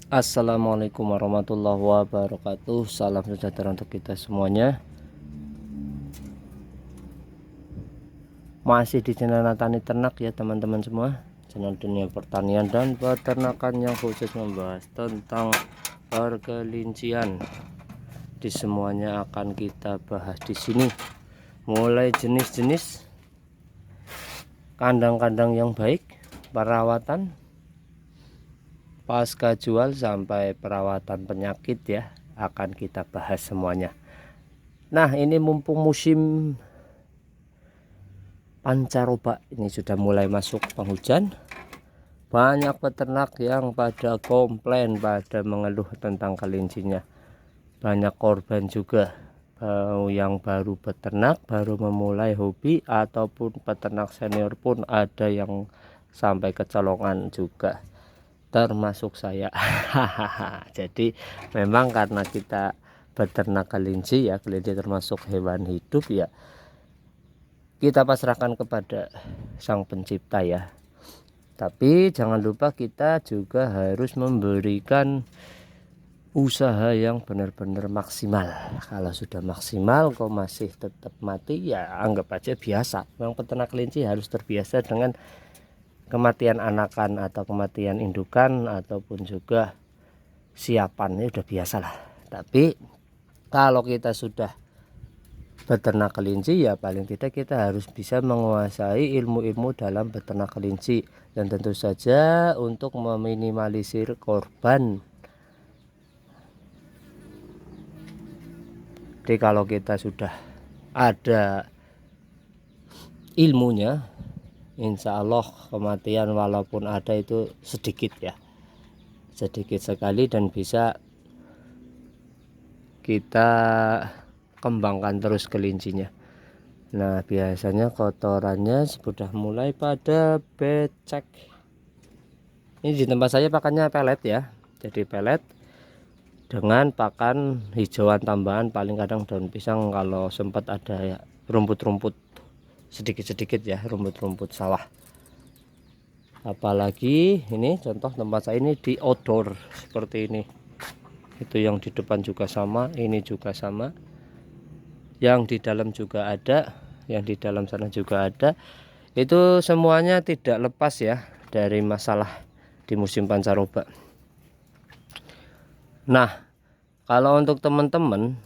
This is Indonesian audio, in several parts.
Assalamualaikum warahmatullahi wabarakatuh. Salam sejahtera untuk kita semuanya. Masih di channel Tani Ternak ya teman-teman semua. Channel dunia pertanian dan peternakan yang khusus membahas tentang perkelincian. Di semuanya akan kita bahas di sini. Mulai jenis-jenis kandang-kandang yang baik, perawatan pasca jual sampai perawatan penyakit ya, akan kita bahas semuanya. Nah, ini mumpung musim pancaroba, ini sudah mulai masuk penghujan, banyak peternak yang pada komplain, pada mengeluh tentang kelincinya. Banyak korban juga, yang baru beternak, baru memulai hobi, ataupun peternak senior pun ada yang sampai kecolongan juga, termasuk saya. Jadi memang karena kita beternak kelinci ya, kelinci termasuk hewan hidup ya, kita pasrahkan kepada sang pencipta ya. Tapi jangan lupa kita juga harus memberikan usaha yang benar-benar maksimal. Kalau sudah maksimal kok masih tetap mati ya anggap aja biasa. Memang peternak kelinci harus terbiasa dengan kematian anakan atau kematian indukan ataupun juga siapan, ini udah biasa lah. Tapi kalau kita sudah beternak kelinci ya paling tidak kita harus bisa menguasai ilmu-ilmu dalam beternak kelinci, dan tentu saja untuk meminimalisir korban. Jadi kalau kita sudah ada ilmunya, insya Allah kematian walaupun ada itu sedikit ya, sedikit sekali, dan bisa kita kembangkan terus kelincinya. Nah, biasanya kotorannya sudah mulai pada becek. Ini di tempat saya pakannya pelet ya, jadi pelet dengan pakan hijauan tambahan, paling kadang daun pisang kalau sempat ada ya, rumput-rumput sedikit-sedikit ya, rumput-rumput sawah. Apalagi ini contoh tempat saya ini di outdoor seperti ini, itu yang di depan juga sama, ini juga sama, yang di dalam juga ada, yang di dalam sana juga ada. Itu semuanya tidak lepas ya dari masalah di musim pancaroba. Nah, kalau untuk teman-teman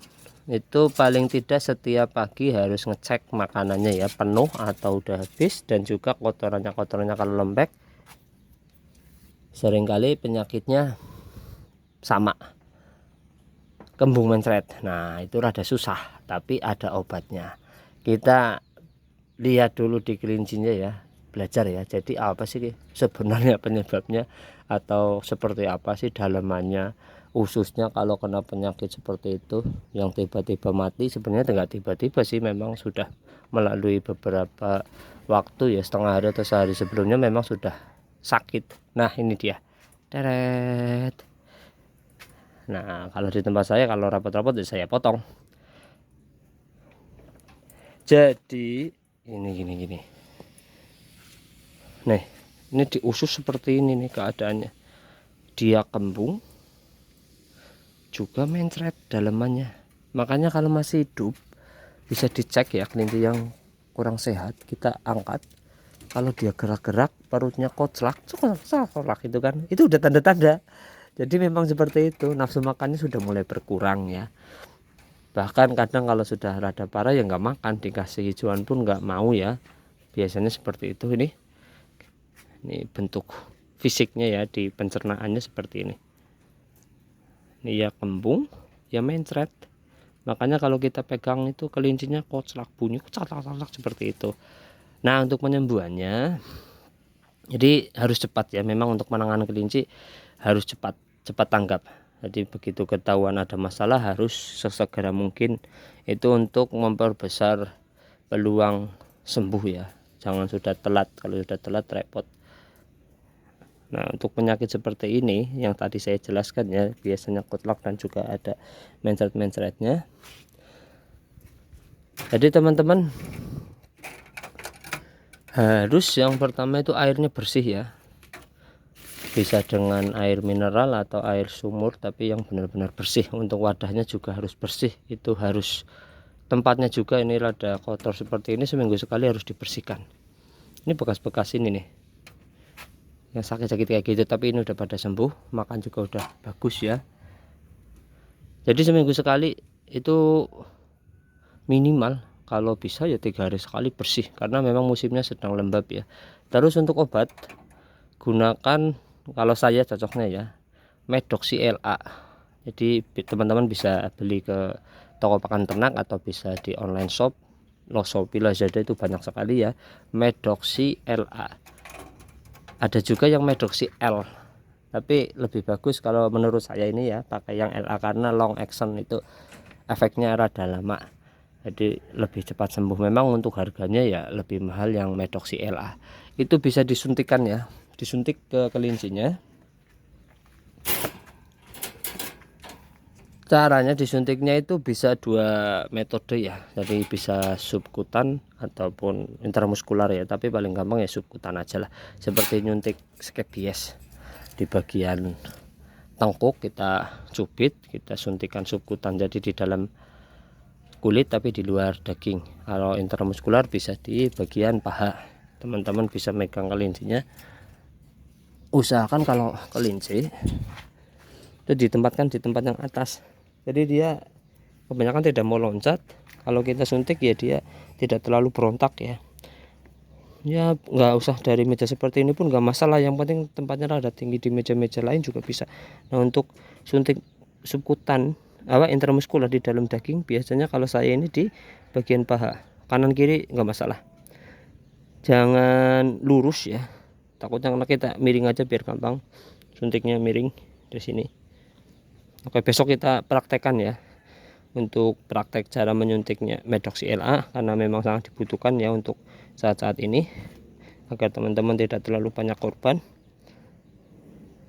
itu paling tidak setiap pagi harus ngecek makanannya ya, penuh atau udah habis, dan juga kotorannya kalau lembek seringkali penyakitnya sama, kembung mencret. Nah, itu rada susah tapi ada obatnya. Kita lihat dulu di kelincinya ya, belajar ya, jadi apa sih sebenarnya penyebabnya, atau seperti apa sih dalamannya, ususnya kalau kena penyakit seperti itu yang tiba-tiba mati. Sebenarnya tidak tiba-tiba sih, memang sudah melalui beberapa waktu ya, setengah hari atau sehari sebelumnya memang sudah sakit. Nah, ini dia deret. Nah, kalau di tempat saya kalau rapot-rapot ya saya potong. Jadi ini gini. Nih, ini di usus seperti ini nih keadaannya. Dia kembung, juga mencret dalamannya. Makanya kalau masih hidup bisa dicek ya, kelinci yang kurang sehat kita angkat. Kalau dia gerak-gerak perutnya koclak itu kan, itu udah tanda-tanda. Jadi memang seperti itu, nafsu makannya sudah mulai berkurang ya. Bahkan kadang kalau sudah rada parah ya nggak makan, dikasih hijauan pun nggak mau ya. Biasanya seperti itu. Ini bentuk fisiknya ya, di pencernaannya seperti ini. Ini ya kembung, ya mencret. Makanya kalau kita pegang itu kelincinya koclak, bunyi koclak seperti itu. Nah, untuk penyembuhannya jadi harus cepat ya. Memang untuk penanganan kelinci harus cepat tanggap. Jadi begitu ketahuan ada masalah harus sesegera mungkin, itu untuk memperbesar peluang sembuh ya. Jangan sudah telat, kalau sudah telat repot. Nah, untuk penyakit seperti ini yang tadi saya jelaskan ya, biasanya kutlak dan juga ada mencret-mencretnya. Jadi teman-teman harus yang pertama itu airnya bersih ya. bisa dengan air mineral atau air sumur, tapi yang benar-benar bersih. Untuk wadahnya juga harus bersih, itu harus tempatnya juga ini rada kotor seperti ini, seminggu sekali harus dibersihkan. Ini bekas-bekas ini nih yang sakit-sakit kayak gitu, tapi ini udah pada sembuh, makan juga udah bagus ya. Jadi seminggu sekali itu minimal, kalau bisa ya 3 hari sekali bersih, karena memang musimnya sedang lembab ya. Terus untuk obat, gunakan, kalau saya cocoknya ya, Medoxy LA. Jadi teman-teman bisa beli ke toko pakan ternak atau bisa di online shop, Shopee, Lazada, itu banyak sekali ya, Medoxy LA. Ada juga yang Medoxy L, tapi lebih bagus kalau menurut saya ini ya pakai yang LA, karena long action itu efeknya rada lama, jadi lebih cepat sembuh. Memang untuk harganya ya lebih mahal yang Medoxy LA. Itu bisa disuntikan ya, disuntik ke kelincinya. Caranya disuntiknya itu bisa 2 metode ya, jadi bisa subkutan ataupun intramuskular ya, tapi paling gampang ya subkutan aja lah, seperti nyuntik scabies di bagian tengkuk, kita cubit, kita suntikan subkutan, jadi di dalam kulit tapi di luar daging. Kalau intramuskular bisa di bagian paha. Teman-teman bisa megang kelincinya, usahakan kalau kelinci itu ditempatkan di tempat yang atas, jadi dia kebanyakan tidak mau loncat. Kalau kita suntik ya dia tidak terlalu berontak ya. Ya nggak usah dari meja seperti ini pun nggak masalah, yang penting tempatnya rada tinggi, di meja-meja lain juga bisa. Nah untuk suntik subkutan intramuskular di dalam daging, biasanya kalau saya ini di bagian paha, kanan kiri nggak masalah, jangan lurus ya, takutnya karena kita miring aja biar gampang, suntiknya miring dari sini. Oke, besok kita praktekkan ya, untuk praktek cara menyuntiknya Medoxy LA, karena memang sangat dibutuhkan ya untuk saat-saat ini, agar teman-teman tidak terlalu banyak korban.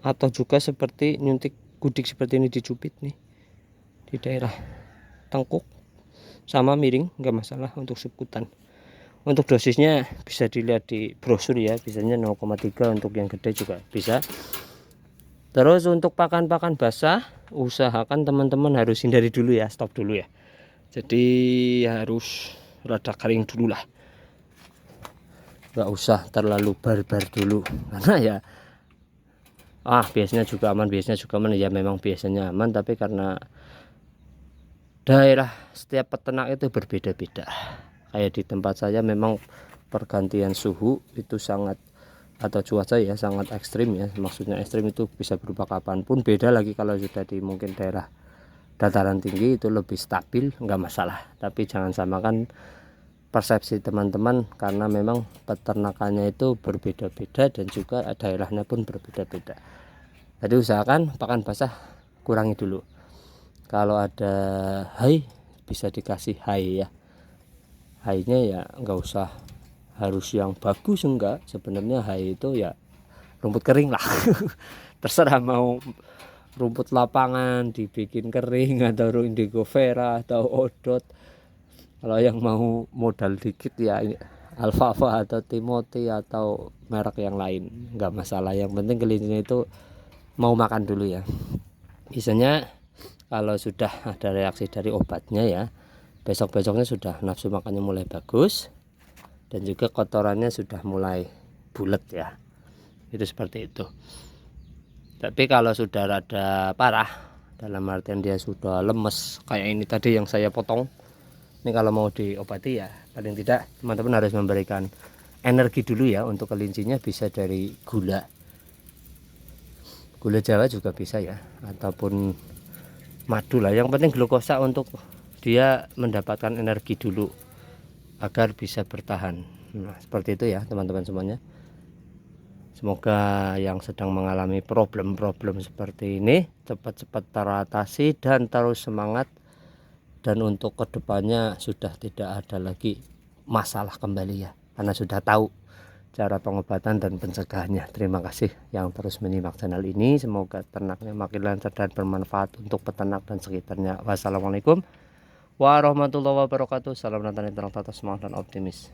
Atau juga seperti nyuntik gudik seperti ini, dicubit nih di daerah tengkuk sama miring, nggak masalah untuk subkutan. Untuk dosisnya bisa dilihat di brosur ya, biasanya 0,3, untuk yang gede juga bisa. Terus untuk pakan-pakan basah, usahakan teman-teman harus hindari dulu ya, stop dulu ya. Jadi harus rada kering dulu lah, nggak usah terlalu barbar dulu, karena ya biasanya juga aman, ya memang biasanya aman, tapi karena daerah setiap peternak itu berbeda-beda. Kayak di tempat saya memang pergantian suhu itu sangat, atau cuaca ya sangat ekstrim ya, maksudnya ekstrim itu bisa berupa kapanpun. Beda lagi kalau sudah di mungkin daerah dataran tinggi, itu lebih stabil, nggak masalah. Tapi jangan samakan persepsi teman-teman, karena memang peternakannya itu berbeda-beda dan juga daerahnya pun berbeda-beda. Jadi usahakan pakan basah kurangi dulu. Kalau ada hay bisa dikasih hay ya, haynya ya nggak usah harus yang bagus, enggak, sebenarnya hay itu ya rumput kering lah. Terserah mau rumput lapangan dibikin kering atau indigo vera atau odot. Kalau yang mau modal dikit ya alfalfa atau timothy atau merek yang lain, nggak masalah, yang penting kelincinya itu mau makan dulu ya. Biasanya kalau sudah ada reaksi dari obatnya ya, besok-besoknya sudah nafsu makannya mulai bagus, dan juga kotorannya sudah mulai bulat ya, itu seperti itu. Tapi kalau sudah rada parah, dalam artian dia sudah lemes kayak ini tadi yang saya potong, ini kalau mau diobati ya paling tidak teman-teman harus memberikan energi dulu ya. Untuk kelincinya bisa dari gula Jawa juga bisa ya, ataupun madu lah, yang penting glukosa untuk dia mendapatkan energi dulu agar bisa bertahan. Nah seperti itu ya teman-teman semuanya. Semoga yang sedang mengalami problem-problem seperti ini cepat-cepat teratasi dan terus semangat, dan untuk kedepannya sudah tidak ada lagi masalah kembali ya, karena sudah tahu cara pengobatan dan pencegahannya. Terima kasih yang terus menyimak channel ini, semoga ternaknya makin lancar dan bermanfaat untuk peternak dan sekitarnya. Wassalamualaikum warahmatullahi wabarakatuh. Salam Natal, terang tata semangat dan optimis.